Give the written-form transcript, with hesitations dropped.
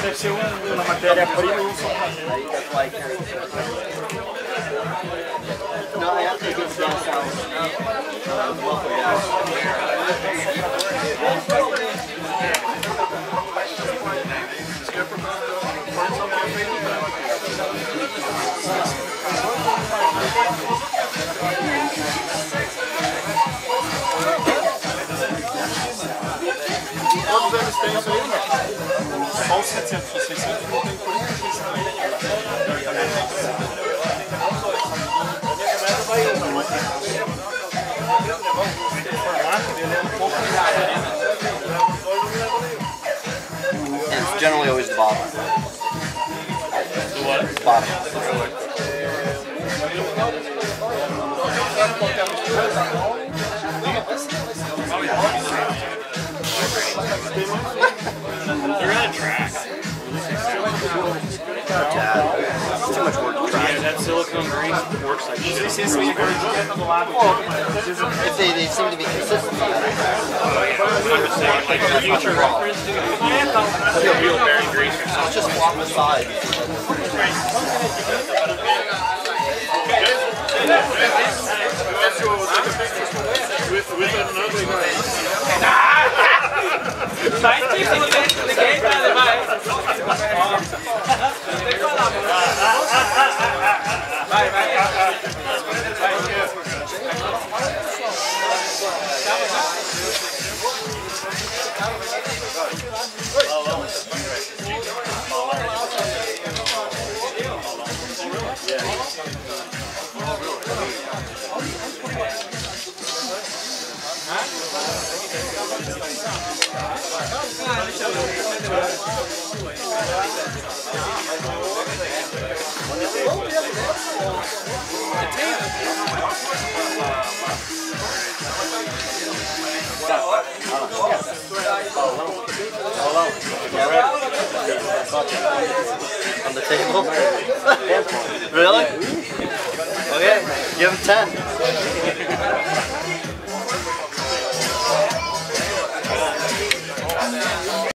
Deve ser uma matéria-prima. No, I have to get down south. Quantos anos tem isso aí, mano? Só os 700, 600 não tem por isso. It's generally always the bottom. The what? Bottom. You're on a track. Yeah, it's too much work to try. Yeah, that silicone grease works like shit. If they seem to be consistent. I'm just saying, like for future reference, wheel bearing grease or Let's something. just swap the side. With another guy. Vai, tipo, ninguém vai levar. Vai, vai. On the table? Really? Okay, give him 10.